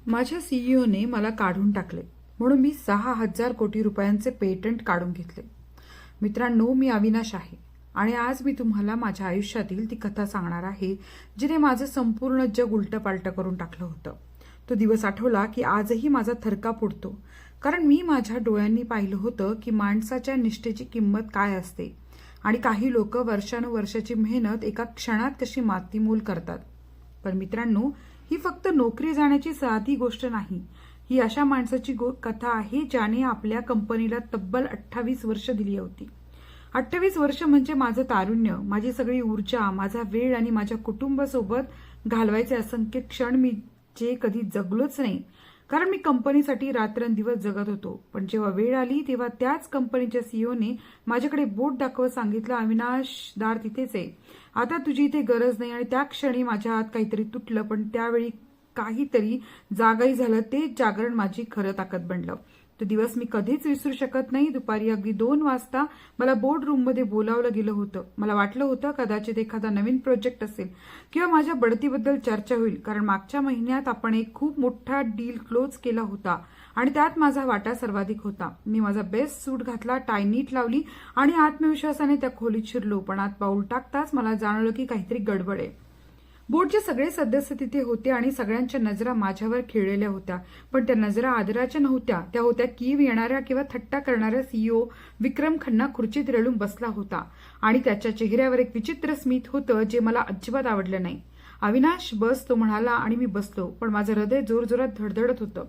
माझ्या सीईओने मला काढून टाकले म्हणून मी 6,000 कोटी रुपयांचे पेटंट काढून घेतले। मित्रांनो, मी अविनाश आहे आणि आज मी तुम्हाला माझ्या आयुष्यातील ती कथा सांगणार आहे जिने माझं संपूर्ण जग उलटपालट करून टाकलं होतं। तो दिवस आठवला की आजही माझा थरकाप उडतो, कारण मी माझ्या डोळ्यांनी पाहिलं होतं की माणसाच्या निष्ठेची किंमत काय असते आणि काही लोक वर्षानुवर्षाची मेहनत एका क्षणात कशी मातीमोल करतात। पण मित्रांनो, ही फक्त नोकरी जाण्याची साधी गोष्ट नाही, ही अशा माणसाची कथा आहे ज्याने आपल्या कंपनीला तब्बल 28 वर्ष दिली होती। 28 वर्ष म्हणजे माझं तारुण्य, माझी सगळी ऊर्जा, माझा वेळ आणि माझ्या कुटुंबासोबत घालवायचे असंख्य क्षण मी जे कधी जगलोच नाही, कारण मी कंपनीसाठी रात्रंदिवस जगत होतो। पण जेव्हा वेळ आली तेव्हा त्याच कंपनीच्या सीईओने माझ्याकडे बोट दाखवत सांगितलं, अविनाश, दार तिथेच आहे, आता तुझी इथे गरज नाही। आणि त्या क्षणी माझ्या हात काहीतरी तुटलं, पण त्यावेळी काहीतरी जागाही झालं। ते जागरण माझी खरं ताकद बनलं। तो दिवस मी कधीच विसरू शकत नाही। दुपारी अगदी 2 वाजता मला बोर्ड रूममध्ये बोलावलं गेलं होतं। मला वाटलं होतं कदाचित एखादा नवीन प्रोजेक्ट असेल किंवा माझ्या बढतीबद्दल चर्चा होईल, कारण मागच्या महिन्यात आपण एक खूप मोठा डील क्लोज केला होता आणि त्यात माझा वाटा सर्वाधिक होता। मी माझा बेस्ट सूट घातला, टाय नीट लावली आणि आत्मविश्वासाने त्या खोलीत शिरलो। पण आत पाऊल टाकताच मला जाणवलं की काहीतरी गडबड आहे। बोर्डचे सगळे सदस्य तिथे होते आणि सगळ्यांच्या नजरा माझ्यावर खिळलेल्या होत्या, पण त्या नजरा आदराच्या नव्हत्या। त्या होत्या कीव येणाऱ्या किंवा थट्टा करणाऱ्या सीईओ विक्रम खन्ना खुर्चीत रेलून बसला होता आणि त्याच्या चेहऱ्यावर एक विचित्र स्मित होतं जे मला अजिबात आवडलं नाही। अविनाश, बस, तो म्हणाला आणि मी बसलो, पण माझं हृदय जोरजोरात धडधडत होतं।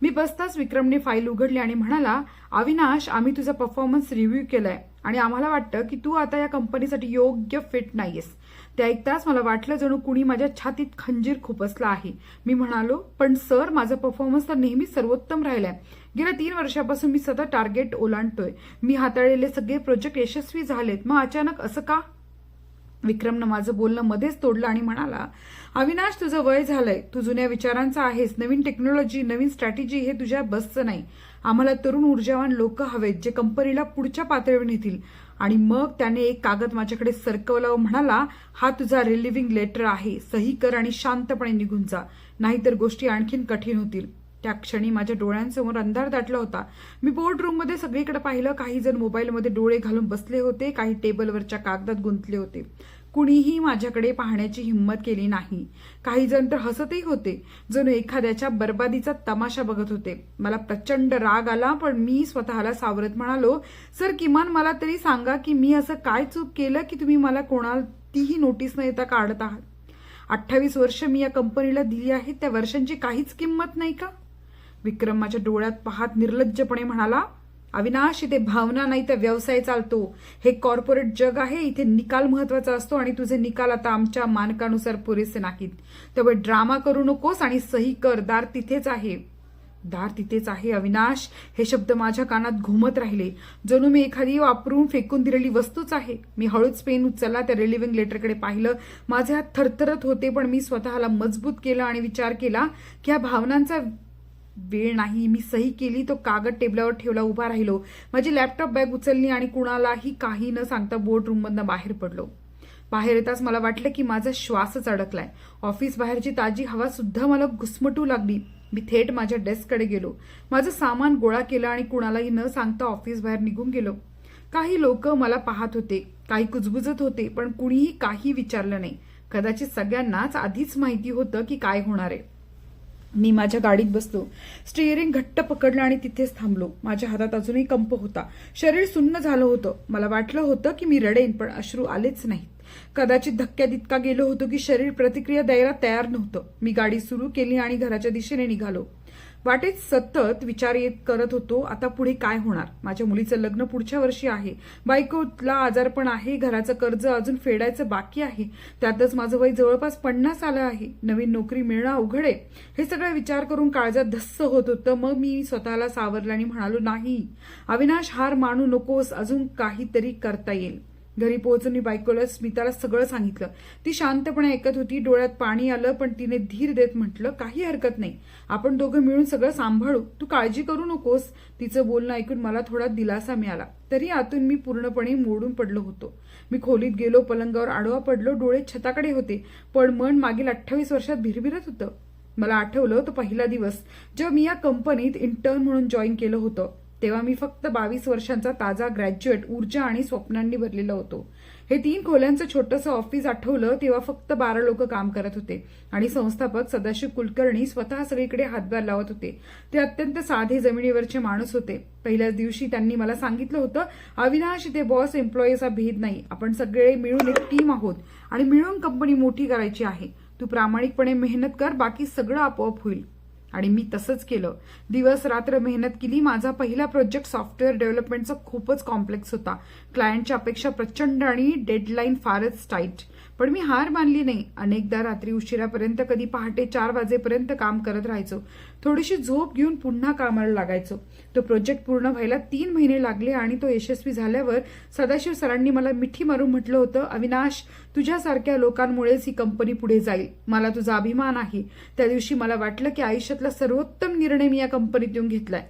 मी बसताच विक्रमने फाईल उघडली आणि म्हणाला, अविनाश, आम्ही तुझा परफॉर्मन्स रिव्ह्यू केलाय आणि आम्हाला वाटतं की तू आता या कंपनीसाठी योग्य फिट नाहीयेस। ते ऐकताच मला वाटलं जणू कुणी माझ्या छातीत खंजीर खुपसला आहे। मी म्हणालो, पण सर, माझा परफॉर्मन्स तर नेहमी सर्वोत्तम राहिलाय। गेल्या 3 वर्षापासून मी सतत टार्गेट ओलांडतोय, मी हाताळलेले सगळे प्रोजेक्ट यशस्वी झालेत, मग अचानक असं का? विक्रमनं माझं बोलणं मध्येच तोडलं आणि म्हणाला, अविनाश, तुझं वय झालंय, तू जुन्या विचारांचा आहेस। नवीन टेक्नॉलॉजी, नवीन स्ट्रॅटेजी हे तुझ्या बसचं नाही। आम्हाला तरुण ऊर्जावान लोक हवेत जे कंपनीला पुढच्या पातळीवर नेतील। आणि मग त्याने एक कागद माझ्याकडे सरकवला व म्हणाला, हा तुझा रिलिव्हिंग लेटर आहे, सही कर आणि शांतपणे निघून जा, नाहीतर गोष्टी आणखीन कठीण होतील। त्या क्षणी माझ्या डोळ्यांसमोर अंधार दाटला होता। मी बोर्ड रूममध्ये सगळीकडे पाहिलं, काही जण मोबाईलमध्ये डोळे घालून बसले होते, काही टेबलवरच्या कागदात गुंतले होते। कुणीही माझ्याकडे पाहण्याची हिंमत केली नाही। काही जण तर हसतही होते, जणू एखाद्याच्या बर्बादीचा तमाशा बघत होते। मला प्रचंड राग आला, पण मी स्वतःला सावरत म्हणालो, सर, किमान मला तरी सांगा की मी असं काय चूक केलं की तुम्ही मला कोणालाही नोटीस न देता काढत आहात। 28 वर्ष मी या कंपनीला दिली आहेत, त्या वर्षांची काहीच किंमत नाही का? विक्रम माझ्या डोळ्यात पाहत निर्लज्जपणे म्हणाला, अविनाश, इथे भावना नाही तर व्यवसाय चालतो। हे कॉर्पोरेट जग आहे, इथे निकाल महत्वाचा असतो आणि तुझे निकाल आता आमच्या मानकानुसार पुरेसे नाहीत। त्यामुळे ड्रामा करू नकोस आणि सही कर, दार तिथेच आहे। दार तिथेच आहे, अविनाश, हे शब्द माझ्या कानात घुमत राहिले, जणू मी एखादी वापरून फेकून दिलेली वस्तूच आहे। मी हळूच पेन उचलला, त्या रिलिव्हिंग लेटरकडे पाहिलं। माझे हात थरथरत होते, पण मी स्वतःला मजबूत केलं आणि विचार केला की ह्या भावनांचा वेळ नाही। मी सही केली, तो कागद टेबलावर ठेवला, उभा राहिलो, माझी लॅपटॉप बॅग उचलली आणि कुणालाही काही न सांगता बोर्ड रूममधनं बाहेर पडलो। बाहेर येताच मला वाटलं की माझा श्वासच अडकलाय। ऑफिस बाहेरची ताजी हवा सुद्धा मला घुसमटू लागली। मी थेट माझ्या डेस्ककडे गेलो, माझं सामान गोळा केलं आणि कुणालाही न सांगता ऑफिस बाहेर निघून गेलो। काही लोक मला पाहत होते, काही कुजबुजत होते, पण कुणीही काही विचारलं नाही। कदाचित सगळ्यांनाच आधीच माहिती होतं की काय होणार आहे। मी माझ्या गाडीत बसलो, स्टिअरिंग घट्ट पकडलं आणि तिथेच थांबलो। माझ्या हातात अजूनही कंप होता, शरीर सुन्न झालं होतं। मला वाटलं होतं की मी रडेन, पण अश्रू आलेच नाहीत। कदाचित धक्क्यात इतका गेलो होतो की शरीर प्रतिक्रिया द्यायला तयार नव्हतं। मी गाडी सुरू केली आणि घराच्या दिशेने निघालो। वाटेत सतत विचार करत होतो, आता पुढे काय होणार? माझ्या मुलीचं लग्न पुढच्या वर्षी आहे, बायकोला आजारपण आहे, घराचं कर्ज अजून फेडायचं बाकी आहे, त्यातच माझं वय जवळपास 50 आलं आहे, नवीन नोकरी मिळणं अवघड आहे। हे सगळं विचार करून काळजात धस्स होत होतं। मग मी स्वतःला सावरलं आणि म्हणालो, नाही अविनाश, हार मानू नकोस, अजून काहीतरी करता येईल। घरी पोहोचून मी बायकोला, स्मिताला सगळं सांगितलं। ती शांतपणे ऐकत होती, डोळ्यात पाणी आलं, पण तिने धीर देत म्हटलं, काही हरकत नाही, आपण दोघं मिळून सगळं सांभाळू, तू काळजी करू नकोस। तिचं बोलणं ऐकून मला थोडा दिलासा मिळाला, तरी आतून मी पूर्णपणे मोडून पडलो होतो। मी खोलीत गेलो, पलंगावर आडवा पडलो, डोळे छताकडे होते, पण मन मागील 28 वर्षात भिरभिरत होतं। मला आठवलं तो पहिला दिवस जेव्हा मी या कंपनीत इंटर्न म्हणून जॉईन केलं होतं. तेव्हा मी फक्त 22 वर्षांचा ताजा ग्रॅज्युएट, ऊर्जा आणि स्वप्नांनी भरलेला होतो. हे 3 खोल्यांचं छोटंसं ऑफिस आठवलं तेव्हा फक्त 12 लोक काम करत होते आणि संस्थापक सदाशिव कुलकर्णी स्वतः सगळीकडे हातभार लावत होते. ते अत्यंत साधे जमिनीवरचे माणूस होते. पहिल्याच दिवशी त्यांनी मला सांगितलं होतं, अविनाश, इथे बॉस एम्प्लॉईचा भेद नाही, आपण सगळे मिळून एक टीम आहोत आणि मिळून कंपनी मोठी करायची आहे. तू प्रामाणिकपणे मेहनत कर, बाकी सगळं आपोआप होईल. आणि मी तसंच केलं. दिवस रात्र मेहनत केली. माझा पहिला प्रोजेक्ट सॉफ्टवेअर डेव्हलपमेंटचा खूपच कॉम्प्लेक्स होता. क्लायंटच्या अपेक्षा प्रचंड आणि डेडलाईन फारच टाईट. पण मी हार मानली नाही. अनेकदा रात्री उशिरापर्यंत, कधी पहाटे 4 वाजेपर्यंत काम करत राहायचो. थोडीशी झोप घेऊन पुन्हा कामाला लागायचो. तो प्रोजेक्ट पूर्ण व्हायला 3 महिने लागले आणि तो यशस्वी झाल्यावर सदाशिव सरांनी मला मिठी मारून म्हटलं होतं, अविनाश, तुझ्यासारख्या लोकांमुळेच ही कंपनी पुढे जाईल. मला तुझा अभिमान आहे. त्या दिवशी मला वाटलं की आयुष्यातला सर्वोत्तम निर्णय मी या कंपनीत येऊन घेतलाय.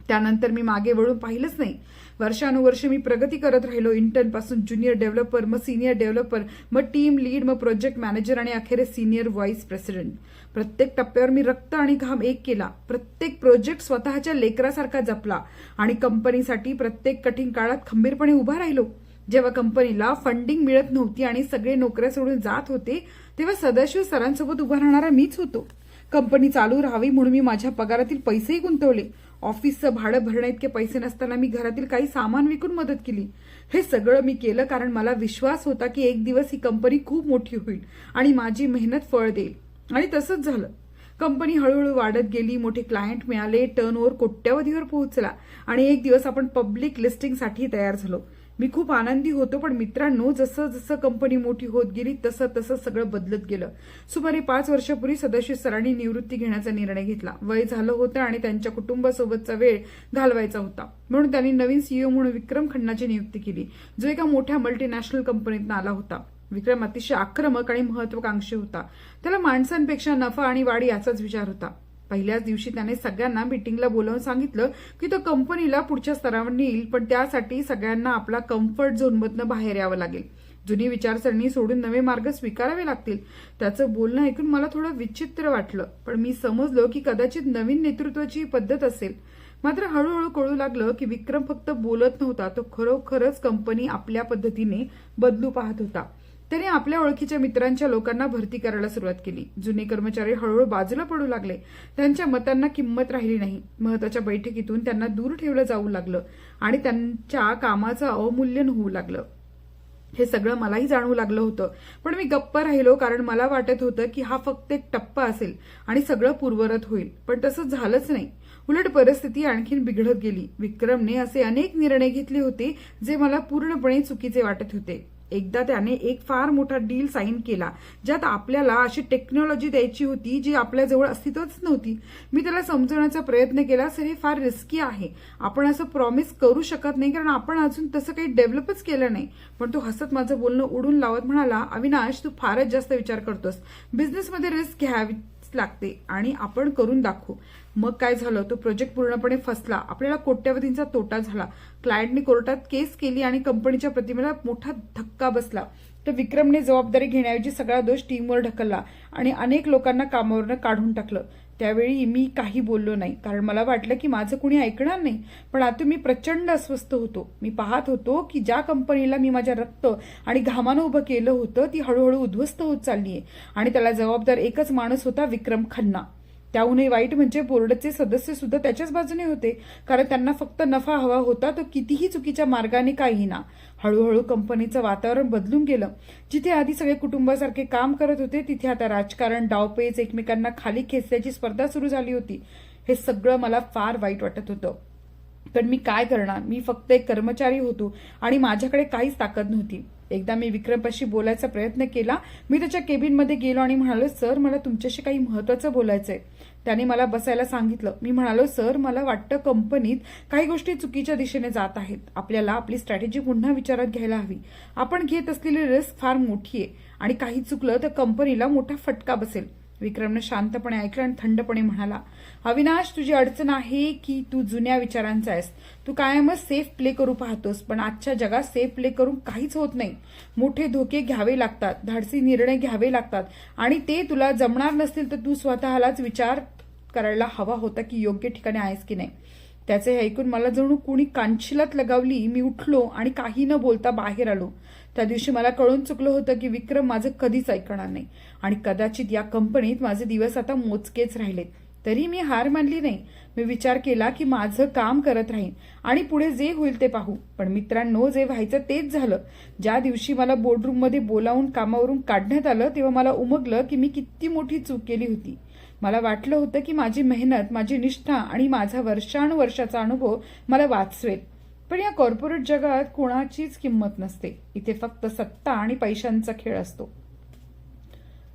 त्यानंतर मी मागे वळून पाहिलंच नाही. वर्षानुवर्ष मी प्रगती करत राहिलो. इंटर्न पासून ज्युनियर डेव्हलपर, मग सिनियर डेव्हलपर, मग टीम लीड, मग प्रोजेक्ट मॅनेजर आणि अखेर सिनियर व्हाईस प्रेसिडेंट. प्रत्येक टप्प्यावर मी रक्त आणि घाम एक केला. प्रत्येक प्रोजेक्ट स्वतःच्या लेकरासारखा जपला आणि कंपनीसाठी प्रत्येक कठीण काळात खंबीरपणे उभा राहिलो. जेव्हा कंपनीला फंडिंग मिळत नव्हती आणि सगळे नोकऱ्या सोडून जात होते, तेव्हा सदाशिव सरांसोबत उभा राहणारा मीच होतो. कंपनी चालू राहावी म्हणून मी माझ्या पगारातील पैसेही गुंतवले. ऑफिसचं भाडं भरण्याइतके पैसे नसताना मी घरातील काही सामान विकून मदत केली. हे सगळं मी केलं कारण मला विश्वास होता की एक दिवस ही कंपनी खूप मोठी होईल आणि माझी मेहनत फळ देईल. आणि तसंच झालं. कंपनी हळूहळू वाढत गेली. मोठे क्लायंट मिळाले. टर्नओव्हर कोट्यावधीवर पोहोचला आणि एक दिवस आपण पब्लिक लिस्टिंगसाठी तयार झालो. मी खूप आनंदी होतो. पण मित्रांनो, जसं जसं कंपनी मोठी होत गेली तसं तसं सगळं बदलत गेलं. सुमारे 5 वर्षापूर्वी सदाशिव सरांनी निवृत्ती घेण्याचा निर्णय घेतला. वय झालं होतं आणि त्यांच्या कुटुंबासोबतचा वेळ घालवायचा होता. म्हणून त्यांनी नवीन सीईओ म्हणून विक्रम खन्नाची नियुक्ती केली, जो एका मोठ्या मल्टीनॅशनल कंपनीतून आला होता. विक्रम अतिशय आक्रमक आणि महत्वाकांक्षी होता. त्याला माणसांपेक्षा नफा आणि वाढ याचाच विचार होता. पहिल्याच दिवशी त्याने सगळ्यांना मीटिंगला बोलावून सांगितलं की तो कंपनीला पुढच्या स्तरावर नेईल, पण त्यासाठी सगळ्यांना आपला कम्फर्ट झोनमधनं बाहेर यावं लागेल. जुनी विचारसरणी सोडून नवे मार्ग स्वीकारावे लागतील. त्याचं बोलणं ऐकून मला थोडं विचित्र वाटलं, पण मी समजलो की कदाचित नवीन नेतृत्वाची पद्धत असेल. मात्र हळूहळू कळू लागलं की विक्रम फक्त बोलत नव्हता, तो खरोखरच कंपनी आपल्या पद्धतीने बदलू पाहत होता. त्याने आपल्या ओळखीच्या मित्रांच्या लोकांना भरती करायला सुरुवात केली. जुने कर्मचारी हळूहळू बाजूला पडू लागले. त्यांच्या मतांना किंमत राहिली नाही. महत्वाच्या बैठकीतून त्यांना दूर ठेवलं जाऊ लागलं आणि त्यांच्या कामाचं अवमूल्यन होऊ लागलं. हे सगळं मलाही जाणवू लागलं होतं, पण मी गप्प राहिलो कारण मला वाटत होतं की हा फक्त एक टप्पा असेल आणि सगळं पूर्ववत होईल. पण तसं झालंच नाही. उलट परिस्थिती आणखीन बिघडत गेली. विक्रमने असे अनेक निर्णय घेतले होते जे मला पूर्णपणे चुकीचे वाटत होते. एकदा त्याने एक फार मोठा डील साईन केला, ज्यात आपल्याला अशी टेक्नॉलॉजी द्यायची होती जी आपल्याजवळ अस्तित्वच नव्हती. मी त्याला समजवण्याचा प्रयत्न केला, सर हे फार रिस्की आहे, आपण असं प्रॉमिस करू शकत नाही कारण आपण अजून तसं काही डेव्हलपच केलं नाही. पण तो हसत माझं बोलणं उडून लावत म्हणाला, अविनाश, तू फारच जास्त विचार करतोस. बिझनेसमध्ये रिस्क घ्यावी लागते आणि आपण करून दाखवू. मग काय झालं, तो प्रोजेक्ट पूर्णपणे फसला. आपल्याला कोट्यवधींचा तोटा झाला. क्लायंटने कोर्टात केस केली आणि कंपनीच्या प्रतिमेला मोठा धक्का बसला. तर विक्रमने जबाबदारी घेण्याऐवजी सगळा दोष टीमवर ढकलला आणि अनेक लोकांना कामावरनं काढून टाकलं. त्यावेळी मी काही बोललो नाही कारण मला वाटलं की माझं कुणी ऐकणार नाही. पण आता मी प्रचंड अस्वस्थ होतो. मी पाहत होतो की ज्या कंपनीला मी माझ्या रक्त आणि घामानं उभं केलं होतं ती हळूहळू उद्ध्वस्त होत चाललीये आणि त्याला जबाबदार एकच माणूस होता, विक्रम खन्ना. त्याहूनही वाईट म्हणजे बोर्डचे सदस्य सुद्धा त्याच्याच बाजूने होते कारण त्यांना फक्त नफा हवा होता, तो कितीही चुकीच्या मार्गाने काही ना. हळूहळू कंपनीचं वातावरण बदलून गेलं. जिथे आधी सगळे कुटुंबासारखे काम करत होते तिथे आता राजकारण, डावपेच, एकमेकांना खाली खेचण्याची स्पर्धा सुरू झाली होती. हे सगळं मला फार वाईट वाटत होतं. पण मी काय करणार, मी फक्त एक कर्मचारी होतो आणि माझ्याकडे काहीच ताकद नव्हती. एकदा मी विक्रमपाशी बोलायचा प्रयत्न केला. मी त्याच्या केबिनमध्ये गेलो आणि म्हणालो, सर, मला तुमच्याशी काही महत्वाचं बोलायचंय. त्याने मला बसायला सांगितलं. मी म्हणालो, सर, मला वाटतं कंपनीत काही गोष्टी चुकीच्या दिशेने जात आहेत. आपल्याला आपली स्ट्रॅटेजी पुन्हा विचारात घ्यायला हवी. आपण घेत असलेली रिस्क फार मोठी आहे आणि काही चुकलं तर कंपनीला मोठा फटका बसेल. विक्रमने शांतपणे ऐकलं आणि थंडपणे म्हणाला, अविनाश, तुझी अडचण आहे की तू जुन्या विचारांचा आहेस. तू कायमच सेफ प्ले करू पाहतोस, पण आजच्या जगात सेफ प्ले करून काहीच होत नाही. मोठे धोके घ्यावे लागतात, धाडसी निर्णय घ्यावे लागतात आणि ते तुला जमणार नसतील तर तू स्वतःलाच विचार करायला हवा होता की योग्य ठिकाणी आहेस की नाही. त्याचे हे ऐकून मला जणू कुणी कानशिलात लगावली. मी उठलो आणि काही न बोलता बाहेर आलो. त्या दिवशी मला कळून चुकलं होतं की विक्रम माझं कधीच ऐकणार नाही आणि कदाचित या कंपनीत माझे दिवस आता मोजकेच राहिलेत. तरी मी हार मानली नाही. मी विचार केला की माझं काम करत राहीन आणि पुढे जे होईल ते पाहू. पण मित्रांनो, जे व्हायचं तेच झालं. ज्या दिवशी मला बोर्डरूममध्ये बोलावून कामावरून काढण्यात आलं तेव्हा मला उमगलं की मी किती मोठी चूक केली होती. मला वाटलं होतं की माझी मेहनत, माझी निष्ठा आणि माझा वर्षानुवर्षाचा अनुभव मला वाचवेल. पण या कॉर्पोरेट जगात कोणाचीच किंमत नसते. इथे फक्त सत्ता आणि पैशांचा खेळ असतो.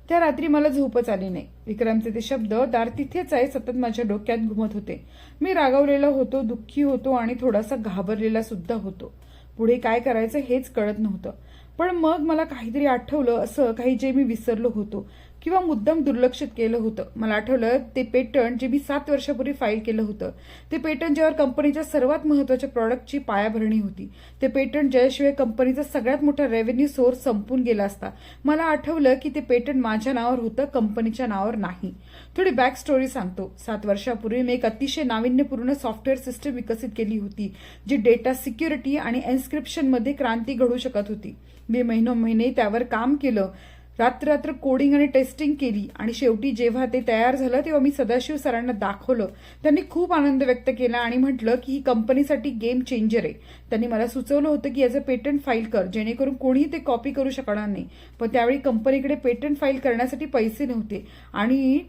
त्या रात्री मला झोपच आली नाही. विक्रमचे ते शब्द, दार तिथेच आहे, सतत माझ्या डोक्यात घुमत होते. मी रागावलेला होतो, दुःखी होतो आणि थोडासा घाबरलेला सुद्धा होतो. पुढे काय करायचं हेच कळत नव्हतं. पण मग मला काहीतरी आठवलं, असं काही जे मी विसरलो होतो किंवा मुद्दाम दुर्लक्षित केलं होतं. मला आठवलं ते पेटंट जे मी 7 वर्षापूर्वी फाईल केलं होतं. ते पेटंट ज्यावर कंपनीच्या सर्वात महत्त्वाच्या प्रॉडक्टची पायाभरणी होती. ते पेटंट ज्याशिवाय कंपनीचा सगळ्यात मोठा रेव्हेन्यू सोर्स संपून गेला असता. मला आठवलं की ते पेटंट माझ्या नावावर होतं, कंपनीच्या नावावर नाही. थोडी बॅक स्टोरी सांगतो. 7 वर्षापूर्वी मी एक अतिशय नाविन्यपूर्ण सॉफ्टवेअर सिस्टम विकसित केली होती, जी डेटा सिक्युरिटी आणि एन्क्रिप्शनमध्ये क्रांती घडवू शकत होती. मी महिनोमहिने त्यावर काम केलं, रात्र कोडिंग आणि टेस्टिंग केली आणि शेवटी जेव्हा ते तयार झालं तेव्हा मी सदाशिव सरांना दाखवलं. त्यांनी खूप आनंद व्यक्त केला आणि म्हटलं की ही कंपनीसाठी गेम चेंजर आहे. त्यांनी मला सुचवलं होतं की याचं पेटंट फाईल कर, जेणेकरून कोणीही ते कॉपी करू शकणार नाही. पण त्यावेळी कंपनीकडे पेटंट फाईल करण्यासाठी पैसे नव्हते आणि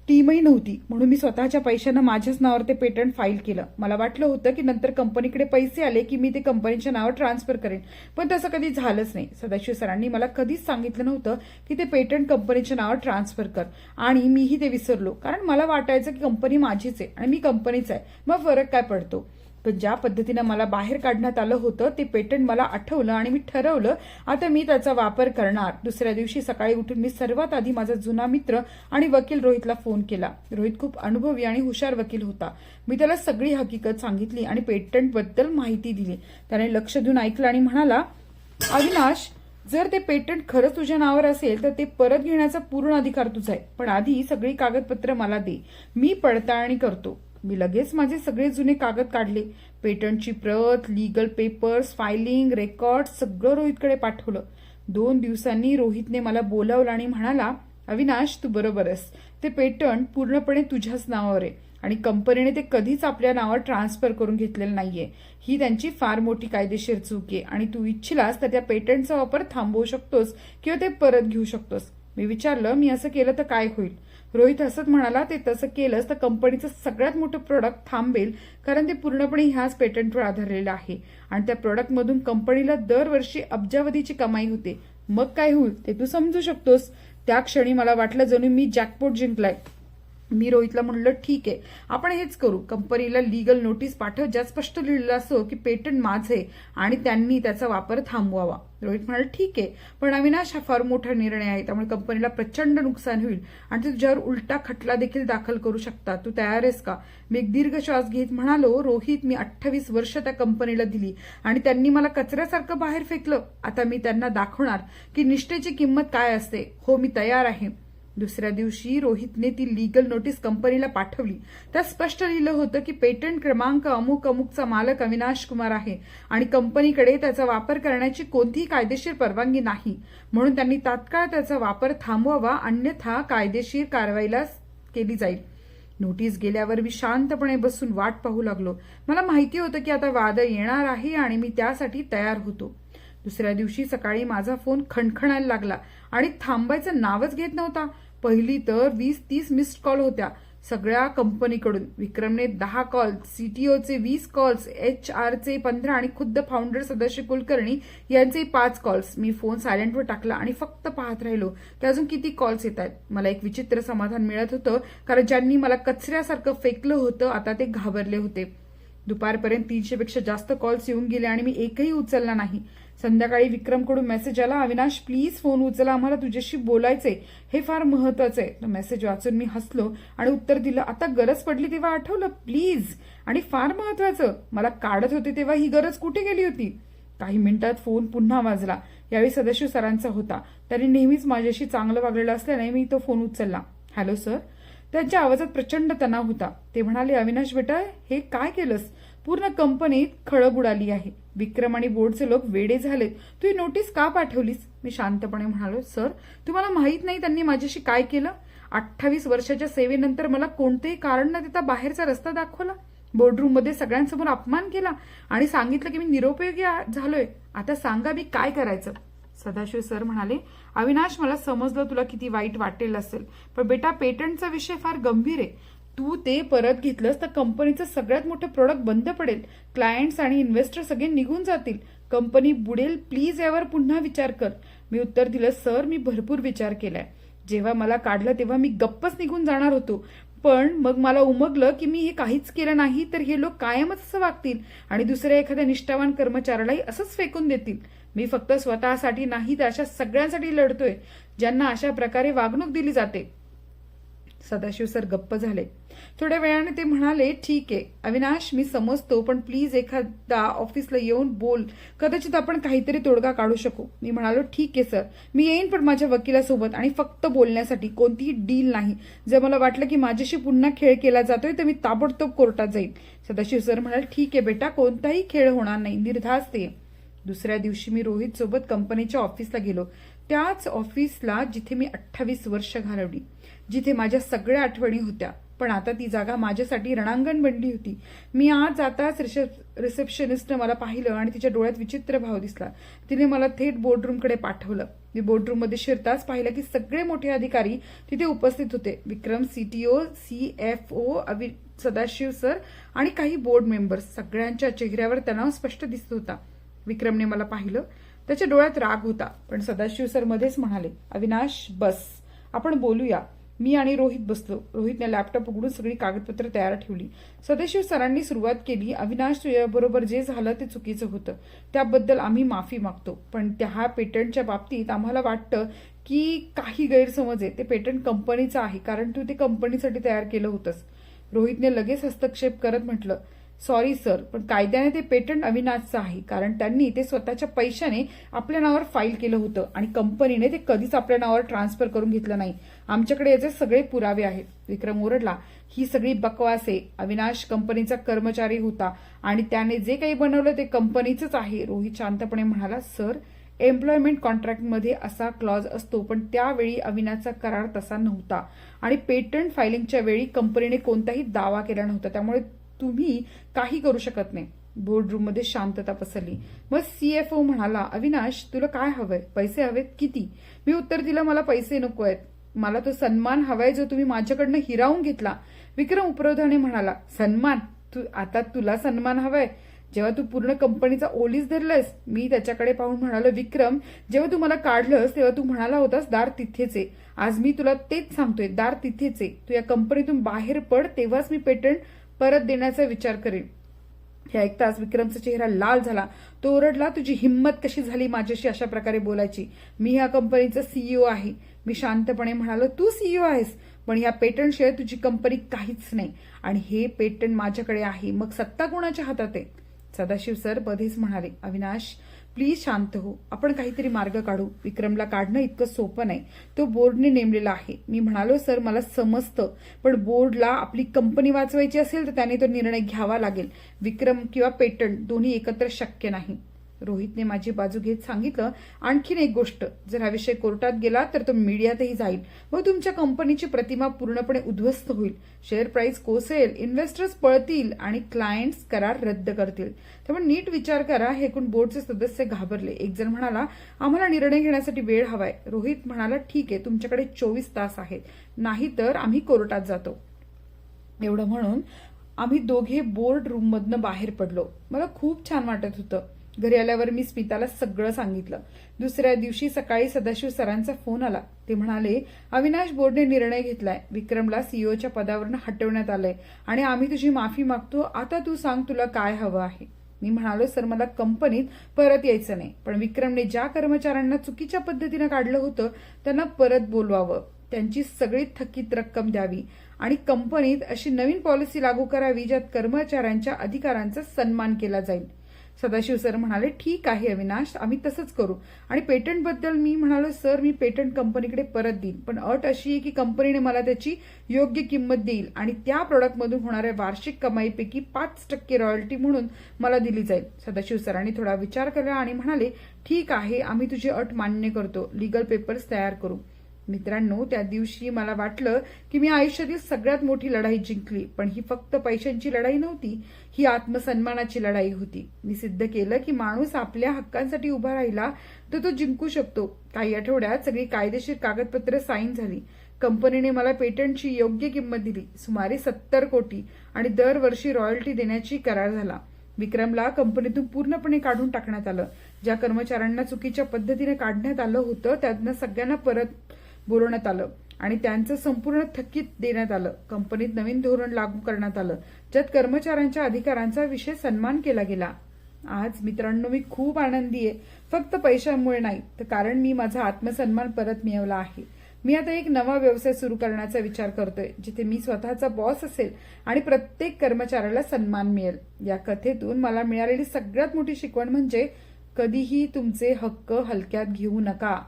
टीमही नव्हती. म्हणून मी स्वतःच्या पैशानं माझ्याच नावावर ते पेटंट फाईल केलं. मला वाटलं होतं की नंतर कंपनीकडे पैसे आले की मी ते कंपनीच्या नावावर ट्रान्सफर करेन, पण तसं कधी झालंच नाही. सदाशिव सरांनी मला कधीच सांगितलं नव्हतं की ते पेटंट कंपनीच्या नावावर ट्रान्सफर कर आणि मीही ते विसरलो. कारण मला वाटायचं की कंपनी माझीच आहे आणि मी कंपनीच आहे, मग फरक काय पडतो. पण ज्या पद्धतीनं मला बाहेर काढण्यात आलं होतं ते पेटंट मला आठवलं आणि मी ठरवलं आता मी त्याचा वापर करणार. दुसऱ्या दिवशी सकाळी उठून मी सर्वात आधी माझा जुना मित्र आणि वकील रोहितला फोन केला. रोहित खूप अनुभवी आणि हुशार वकील होता. मी त्याला सगळी हकीकत सांगितली आणि पेटंटबद्दल माहिती दिली. त्याने लक्ष देऊन ऐकलं आणि म्हणाला, अविनाश, जर ते पेटंट खरंच तुझ्या नावावर असेल तर ते परत घेण्याचा पूर्ण अधिकार तुझा आहे. पण आधी सगळी कागदपत्र मला दे, मी पडताळणी करतो. मी लगेच माझे सगळे जुने कागद काढले. पेटंटची प्रत, लीगल पेपर्स, फायलिंग, रेकॉर्ड सगळं रोहितकडे पाठवलं. 2 दिवसांनी रोहितने मला बोलावलं आणि म्हणाला, अविनाश, तू बरोबर आहेस. ते पेटंट पूर्णपणे तुझ्याच नावावर आहे आणि कंपनीने ते कधीच आपल्या नावावर ट्रान्सफर करून घेतलेलं नाहीये. ही त्यांची फार मोठी कायदेशीर चूक आहे आणि तू इच्छिलास तर त्या पेटंटचा वापर थांबवू शकतोस किंवा ते परत घेऊ शकतोस. मी विचारलं, मी असं केलं तर काय होईल. रोहित हसत म्हणाला, ते तसं केलंस तर कंपनीचं सगळ्यात मोठं प्रोडक्ट थांबेल, कारण ते पूर्णपणे ह्याच पेटंटवर आधारलेलं आहे आणि त्या प्रोडक्टमधून कंपनीला दरवर्षी अब्जावधीची कमाई होते. मग काय होईल ते तू समजू शकतोस. त्या क्षणी मला वाटलं जणू मी जॅकपॉट जिंकलाय. मी रोहितला म्हणलं, ठीक आहे, आपण हेच करू. कंपनीला लीगल नोटीस पाठव ज्यात स्पष्ट लिहिलेलं असो की पेटंट माझे आणि त्यांनी त्याचा वापर थांबवावा. रोहित म्हणाला, ठीक आहे, पण अविनाश, हा फार मोठा निर्णय आहे, त्यामुळे कंपनीला प्रचंड नुकसान होईल आणि ते तुझ्यावर उलटा खटला देखील दाखल करू शकतात. तू तयार आहेस का. मी एक दीर्घ श्वास घेत म्हणालो, रोहित, मी 28 वर्ष त्या कंपनीला दिली आणि त्यांनी मला कचऱ्यासारखं बाहेर फेकलं. आता मी त्यांना दाखवणार की निष्ठेची किंमत काय असते. हो, मी तयार आहे. दुसऱ्या दिवशी रोहितने ती लीगल नोटीस कंपनीला पाठवली. त्यात स्पष्ट लिहिलं होतं की पेटंट क्रमांक अमुक अमुकचा मालक अविनाश कुमार आहे आणि कंपनीकडे त्याचा वापर करण्याची कोणतीही कायदेशीर परवानगी नाही, म्हणून त्यांनी तात्काळ त्याचा वापर थांबवावा, अन्यथा कायदेशीर कारवाईला केली जाईल. नोटीस गेल्यावर मी शांतपणे बसून वाट पाहू लागलो. मला माहिती होतं की आता वादळ येणार आहे आणि मी त्यासाठी तयार होतो. दुसऱ्या दिवशी सकाळी माझा फोन खणखणायला लागला आणि थांबायचं नावच घेत नव्हता. पहिली तर 20-30 मिस्ड कॉल होत्या सगळ्या कंपनीकडून. विक्रमने 10 कॉल, सीटीओचे 20 कॉल्स, HR चे 15 आणि खुद्द फाउंडर सदाशिव कुलकर्णी यांचे 5 कॉल्स. मी फोन सायलेंटवर टाकला आणि फक्त पाहत राहिलो की अजून किती कॉल्स येत आहेत. मला एक विचित्र समाधान मिळत होतं, कारण ज्यांनी मला कचऱ्यासारखं फेकलं होतं आता ते घाबरले होते. दुपारपर्यंत 300 पेक्षा जास्त कॉल्स येऊन गेले आणि मी एकही उचलला नाही. संध्याकाळी विक्रमकडून मेसेज आला, अविनाश प्लीज फोन उचला, आम्हाला तुझ्याशी बोलायचंय, हे फार महत्वाचं आहे. तो मेसेज वाचून मी हसलो आणि उत्तर दिलं, आता गरज पडली तेव्हा आठवलं प्लीज, आणि फार महत्वाचं, मला काढत होते तेव्हा ही गरज कुठे गेली होती. काही मिनिटात फोन पुन्हा वाजला. यावेळी सदाशिव सरांचा होता. त्यांनी नेहमीच माझ्याशी चांगलं वागलेलं असल्याने मी तो फोन उचलला. Hello sir. त्यांच्या आवाजात प्रचंड तणाव होता. ते म्हणाले, अविनाश बेटा हे काय केलंस, पूर्ण कंपनीत खळब उडाली आहे. विक्रम आणि बोर्डचे लोक वेडे झालेत. तू ही नोटीस का पाठवलीस. मी शांतपणे म्हणालो, सर तुम्हाला माहित नाही त्यांनी माझ्याशी काय केलं. 28 वर्षाच्या सेवेनंतर मला कोणतेही कारण न देता बाहेरचा रस्ता दाखवला, बोर्डरूम मध्ये सगळ्यांसमोर अपमान केला आणि सांगितलं की मी निरुपयोगी झालोय. आता सांगा मी काय करायचं. सदाशिव सर म्हणाले, अविनाश मला समजलं तुला किती वाईट वाटेल असेल, पण बेटा पेटंटचा विषय फार गंभीर आहे. तू ते परत घेतलंस तर कंपनीचं सगळ्यात मोठं प्रोडक्ट बंद पडेल, क्लायंट्स आणि इन्व्हेस्टर सगळे निघून जातील, कंपनी बुडेल, प्लीज यावर पुन्हा विचार कर. मी उत्तर दिलं, सर मी भरपूर विचार केलाय. जेव्हा मला काढलं तेव्हा मी गप्पच निघून जाणार होतो, पण मग मला उमगलं की मी हे काहीच केलं नाही तर हे लोक कायमच असं वागतील आणि दुसऱ्या एखाद्या निष्ठावान कर्मचाऱ्यालाही असंच फेकून देतील. मी फक्त स्वतःसाठी नाही तर अशा सगळ्यांसाठी लढतोय ज्यांना अशा प्रकारे वागणूक दिली जाते. सदाशिव सर गप्प झाले. थोड्या वेळाने ते म्हणाले, ठीक आहे अविनाश मी समजतो, पण प्लीज एखादा ऑफिसला येऊन बोल, कदाचित आपण काहीतरी तोडगा काढू शकू. मी म्हणालो, ठीक आहे सर मी येईन, पण माझ्या वकिलासोबत आणि फक्त बोलण्यासाठी, कोणतीही डील नाही. जर मला वाटलं की माझ्याशी पुन्हा खेळ केला जातोय तर मी ताबडतोब कोर्टात जाईन. सदाशिव सर म्हणाले, ठीक आहे बेटा कोणताही खेळ होणार नाही, निर्धास्त ये. दुसऱ्या दिवशी मी रोहित सोबत कंपनीच्या ऑफिसला गेलो. त्याच ऑफिसला जिथे मी 28 वर्ष घालवली, जिथे माझ्या सगळ्या आठवणी होत्या, पण आता ती जागा माझ्यासाठी रणांगण बनली होती. मी आज जाताच रिसेप्शनिस्टनं मला पाहिलं आणि तिच्या डोळ्यात विचित्र भाव दिसला. तिने मला थेट बोर्डरूमकडे पाठवलं. मी बोर्डरूममध्ये शिरताच पाहिलं की सगळे मोठे अधिकारी तिथे उपस्थित होते. विक्रम, सीटीओ, CFO, सदाशिव सर आणि काही बोर्ड मेंबर्स. सगळ्यांच्या चेहऱ्यावर तणाव स्पष्ट दिसत होता. विक्रमने मला पाहिलं, त्याच्या डोळ्यात राग होता, पण सदाशिव सर मध्येच म्हणाले, अविनाश बस आपण बोलूया. मी आणि रोहित बसलो. रोहितने लॅपटॉप उघडून सगळी कागदपत्र तयार ठेवली. सदाशिव सरांनी सुरुवात केली, अविनाश तुझ्याबरोबर जे झालं ते चुकीचं होतं, त्याबद्दल आम्ही माफी मागतो, पण त्या पेटंटच्या बाबतीत आम्हाला वाटतं की काही गैरसमज आहे. ते पेटंट कंपनीचं आहे कारण तू ते कंपनीसाठी तयार केलं होतंस. रोहितने लगेच हस्तक्षेप करत म्हटलं, सॉरी सर, पण कायद्याने ते पेटंट अविनाशचं आहे कारण त्यांनी ते स्वतःच्या पैशाने आपल्या नावावर फाईल केलं होतं आणि कंपनीने ते कधीच आपल्या नावावर ट्रान्सफर करून घेतलं नाही. आमच्याकडे याचे सगळे पुरावे आहेत. विक्रम ओरडला, ही सगळी बकवास आहे. अविनाश कंपनीचा कर्मचारी होता आणि त्याने जे काही बनवलं ते कंपनीचंच आहे. रोहित शांतपणे म्हणाला, सर एम्प्लॉयमेंट कॉन्ट्रॅक्टमध्ये असा क्लॉज असतो, पण त्यावेळी अविनाशचा करार तसा नव्हता आणि पेटंट फायलिंगच्या वेळी कंपनीने कोणताही दावा केला नव्हता, त्यामुळे तुम्ही काही करू शकत नाही. बोर्डरूममध्ये शांतता पसरली. मग CFO म्हणाला, अविनाश तुला काय हवंय, पैसे हवेत किती. मी उत्तर दिलं, मला पैसे नको आहेत, मला तो सन्मान हवाय जो तुम्ही माझ्याकडनं हिरावून घेतला. विक्रम उपरोधाने म्हणाला, सन्मान, आता तुला सन्मान हवाय जेव्हा तू पूर्ण कंपनीचा ओलीस धरलायस. मी त्याच्याकडे पाहून म्हणालो, विक्रम जेव्हा तू मला काढलंस तेव्हा तू म्हणाला होतास दार तिथेच आहे. आज मी तुला तेच सांगतोय, दार तिथेच आहे. तू या कंपनीतून बाहेर पड, तेव्हाच मी पेटंट परत देण्याचा विचार करेन. हे ऐकताच विक्रमचा चेहरा लाल झाला. तो ओरडला, तुझी हिंमत कशी झाली माझ्याशी अशा प्रकारे बोलायची. मी या कंपनीचा CEO आहे. मी शांतपणे म्हणालो, तू CEO आहेस, पण या पेटंटशिवाय तुझी कंपनी काहीच नाही आणि हे पेटंट माझ्याकडे आहे, मग सत्ता कोणाच्या हातात आहे. सदाशिव सर मध्येच म्हणाले, अविनाश प्लीज शांत हो, आपण काहीतरी मार्ग काढू. विक्रमला काढणं इतकं सोपं नाही, तो बोर्डने नेमलेला आहे. मी म्हणालो, सर मला समजतं, पण बोर्डला आपली कंपनी वाचवायची असेल तर त्याने तो निर्णय घ्यावा लागेल. विक्रम किंवा पेटंट दोन्ही एकत्र शक्य नाही. रोहितने माझी बाजू घेत सांगितलं, आणखीन एक गोष्ट, जर हा विषय कोर्टात गेला तर तो मीडियातही जाईल, मग तुमच्या कंपनीची प्रतिमा पूर्णपणे उद्ध्वस्त होईल, शेअर प्राइस कोसळेल, इन्व्हेस्टर्स पळतील आणि क्लायंट्स करार रद्द करतील. त्यामुळे नीट विचार करा. हे ऐकून बोर्डचे सदस्य घाबरले. एक जण म्हणाला, आम्हाला निर्णय घेण्यासाठी वेळ हवाय. रोहित म्हणाला, ठीक आहे, तुमच्याकडे 24 तास आहेत, नाहीतर आम्ही कोर्टात जातो. एवढं म्हणून आम्ही दोघे बोर्ड रूममधनं बाहेर पडलो. मला खूप छान वाटत होतं. घरी आल्यावर मी स्मिताला सगळं सांगितलं. दुसऱ्या दिवशी सकाळी सदाशिव सरांचा फोन आला. ते म्हणाले, अविनाश बोर्डने निर्णय घेतलाय, विक्रमला CEOच्या पदावरून हटवण्यात आलंय आणि आम्ही तुझी माफी मागतो. आता तू सांग तुला काय हवं आहे. मी म्हणालो, सर मला कंपनीत परत यायचं नाही, पण विक्रमने ज्या कर्मचाऱ्यांना चुकीच्या पद्धतीनं काढलं होतं त्यांना परत बोलवावं, त्यांची सगळी थकीत रक्कम द्यावी आणि कंपनीत अशी नवीन पॉलिसी लागू करावी ज्यात कर्मचाऱ्यांच्या अधिकारांचा सन्मान केला जाईल. सदाशिव सर म्हणाले, ठीक आहे अविनाश, आम्ही तसंच करू. आणि पेटंटबद्दल मी म्हणालो, सर मी पेटंट कंपनीकडे परत देईन, पण अट अशी आहे की कंपनीने मला त्याची योग्य किंमत देईल आणि त्या प्रोडक्टमधून होणाऱ्या वार्षिक कमाईपैकी 5% रॉयल्टी म्हणून मला दिली जाईल. सदाशिव सरांनी थोडा विचार केला आणि म्हणाले, ठीक आहे, आम्ही तुझी अट मान्य करतो, लीगल पेपर्स तयार करू. मित्रांनो, त्या दिवशी मला वाटलं की मी आयुष्यातील सगळ्यात मोठी लढाई जिंकली, पण ही फक्त पैशांची लढाई नव्हती, ही आत्मसन्मानाची लढाई होती. मी सिद्ध केलं की माणूस आपल्या हक्कांसाठी उभा राहिला तर तो जिंकू शकतो. काही आठवड्यात सगळी कायदेशीर कागदपत्र साईन झाली. कंपनीने मला पेटंटची योग्य किंमत दिली, सुमारे 70 कोटी, आणि दरवर्षी रॉयल्टी देण्याची करार झाला. विक्रमला कंपनीतून पूर्णपणे काढून टाकण्यात आलं. ज्या कर्मचाऱ्यांना चुकीच्या पद्धतीने काढण्यात आलं होतं त्यांना सगळ्यांना परत बोलवण्यात आलं आणि त्यांचं संपूर्ण थकीत देण्यात आलं. कंपनीत नवीन धोरण लागू करण्यात आलं ज्यात कर्मचाऱ्यांच्या अधिकारांचा विशेष सन्मान केला गेला. आज मित्रांनो, मी खूप आनंदी आहे, फक्त पैशांमुळे नाही, तर कारण मी माझा आत्मसन्मान परत मिळवला आहे. मी आता एक नवा व्यवसाय सुरू करण्याचा विचार करतोय, जिथे मी स्वतःचा बॉस असेल आणि प्रत्येक कर्मचाऱ्याला सन्मान मिळेल. या कथेतून मला मिळालेली सगळ्यात मोठी शिकवण म्हणजे कधीही तुमचे हक्क हलक्यात घेऊ नका.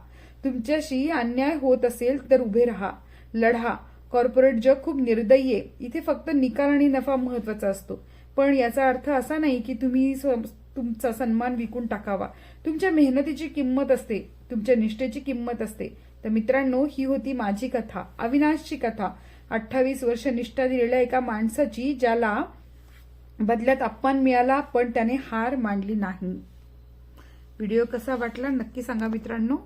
तुमच्याशी अन्याय होत असेल तर उभे राहा, लढा. कॉर्पोरेट जग खूप निर्दयी आहे, इथे फक्त निकाल आणि नफा महत्वाचा असतो. पण याचा अर्थ असा नाही की तुम्ही तुमचा सन्मान विकून टाकावा. तुमच्या मेहनतीची किंमत असते, तुमच्या निष्ठेची किंमत असते. तर मित्रांनो, ही होती माझी कथा, अविनाशची कथा. 28 वर्ष निष्ठा दिलेल्या एका माणसाची, ज्याला बदल्यात अपमान मिळाला पण त्याने हार मानली नाही. व्हिडिओ कसा वाटला नक्की सांगा मित्रांनो.